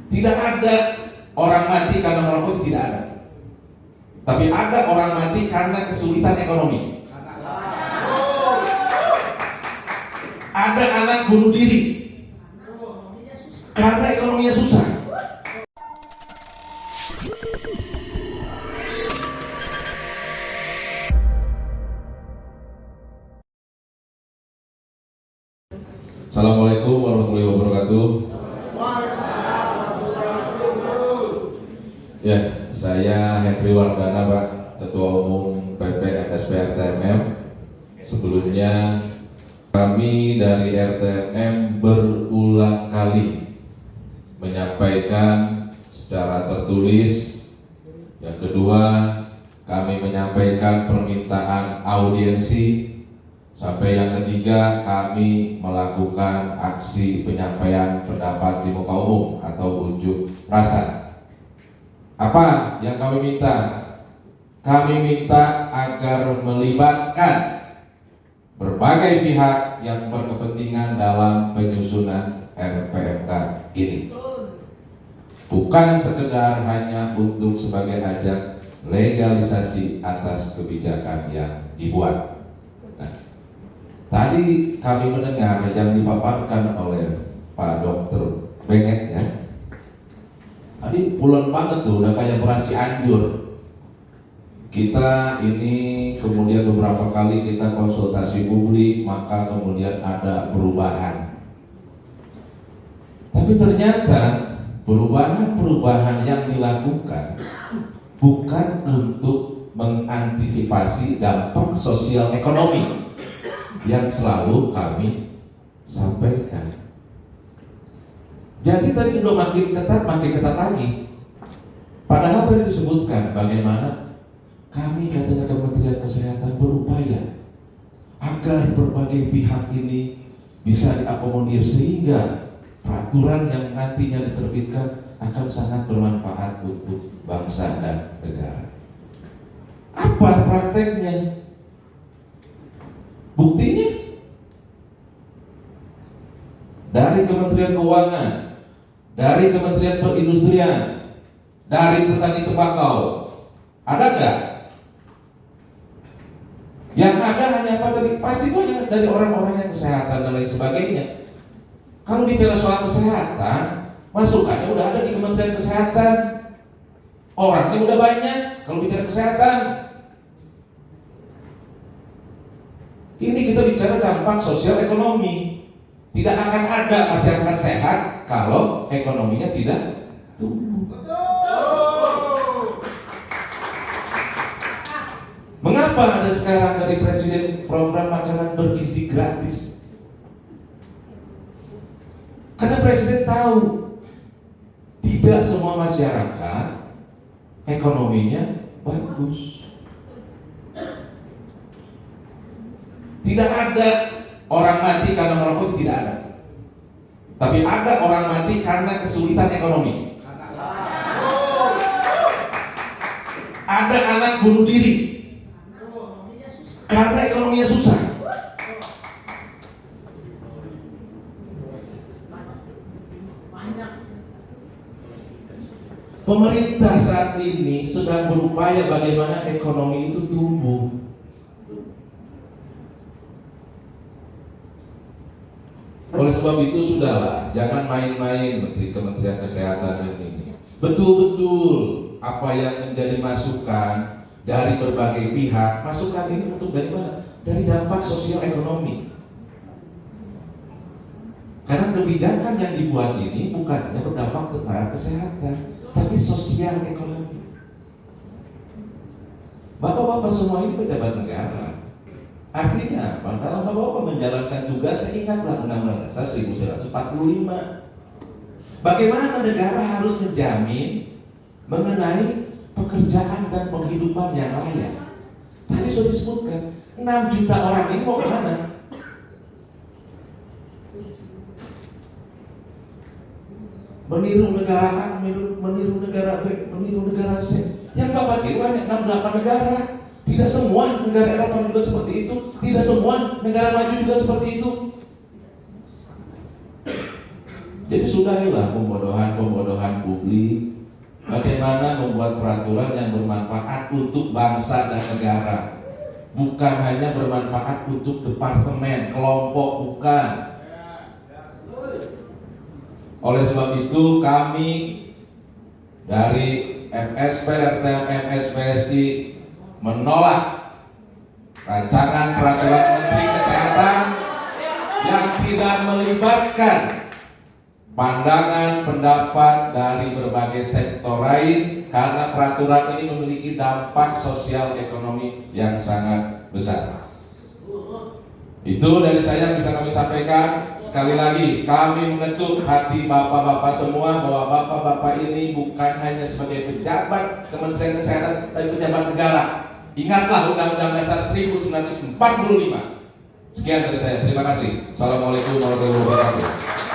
Tidak ada orang mati karena merokok, tidak ada. Tapi ada orang mati karena kesulitan ekonomi. Ada anak bunuh diri karena ekonominya susah. Assalamualaikum warahmatullahi wabarakatuh. Ya, saya Henry Wardana, Pak, Ketua Umum PP MSP RTMM. Sebelumnya kami dari RTMM berulang kali menyampaikan secara tertulis. Yang kedua, kami menyampaikan permintaan audiensi. Sampai yang ketiga, kami melakukan aksi penyampaian pendapat di muka umum atau unjuk rasa. Apa yang kami minta? Kami minta agar melibatkan berbagai pihak yang berkepentingan dalam penyusunan RPMK ini. Bukan sekedar hanya untuk sebagai ajang legalisasi atas kebijakan yang dibuat. Tadi kami mendengar yang dipaparkan oleh Pak Dr. Bengek, ya. Tadi pulen banget tuh, udah kayak beras Cianjur. Kita ini kemudian beberapa kali kita konsultasi publik, maka kemudian ada perubahan. Tapi ternyata perubahan-perubahan yang dilakukan bukan untuk mengantisipasi dampak sosial ekonomi yang selalu kami sampaikan. Jadi tadi sudah makin ketat lagi. Padahal tadi disebutkan bagaimana kami, katanya Kementerian Kesehatan, berupaya agar berbagai pihak ini bisa diakomodir sehingga peraturan yang nantinya diterbitkan akan sangat bermanfaat untuk bangsa dan negara. Apa prakteknya? Buktinya dari Kementerian Keuangan, dari Kementerian Perindustrian, dari Petani Tembakau, ada nggak? Yang ada hanya apa tadi? Pasti itu hanya dari orang-orang yang kesehatan dan lain sebagainya. Kalau bicara soal kesehatan, masukannya udah ada di Kementerian Kesehatan, orangnya udah banyak. Kalau bicara kesehatan, ini kita bicara dampak sosial ekonomi. Tidak akan ada masyarakat sehat kalau ekonominya tidak tumbuh. Mengapa ada sekarang dari Presiden program makanan bergizi gratis? Karena Presiden tahu tidak semua masyarakat ekonominya bagus. Tidak ada orang mati karena merokok, tidak ada. Tapi ada orang mati karena kesulitan ekonomi. Ada anak bunuh diri karena ekonominya susah. Pemerintah saat ini sedang berupaya bagaimana ekonomi itu tumbuh. Oleh sebab itu sudahlah, jangan main-main Menteri Kementerian Kesehatan ini. Betul-betul apa yang menjadi masukan dari berbagai pihak, masukan ini untuk dari mana? Dari dampak sosial ekonomi. Karena kebijakan yang dibuat ini bukan hanya berdampak terhadap kesehatan, tapi sosial ekonomi. Bapak-bapak semua ini pejabat negara. Artinya apa? Dalam Bapak-bapak menjalankan tugasnya, ingatlah Undang-Undang Dasar 1945. Bagaimana negara harus menjamin mengenai pekerjaan dan penghidupan yang layak. Tadi sudah disebutkan 6 juta orang ini mau kemana? Meniru negara A, meniru negara B, meniru negara C. Yang Bapak tiru hanya 68 negara. Tidak semua negara Eropa juga seperti itu. Tidak semua negara maju juga seperti itu. Jadi sudahilah pembodohan publik, bagaimana membuat peraturan yang bermanfaat untuk bangsa dan negara, bukan hanya bermanfaat untuk departemen, kelompok, bukan. Oleh sebab itu kami dari MSP, RTM, MSPSI menolak rancangan peraturan Menteri Kesehatan yang tidak melibatkan pandangan pendapat dari berbagai sektor lain, karena peraturan ini memiliki dampak sosial ekonomi yang sangat besar. Itu dari saya bisa kami sampaikan. Sekali lagi kami mengetuk hati bapak-bapak semua bahwa bapak-bapak ini bukan hanya sebagai pejabat Kementerian Kesehatan, tapi pejabat negara. Ingatlah Undang-Undang Dasar 1945. Sekian dari saya. Terima kasih. Assalamualaikum warahmatullahi wabarakatuh.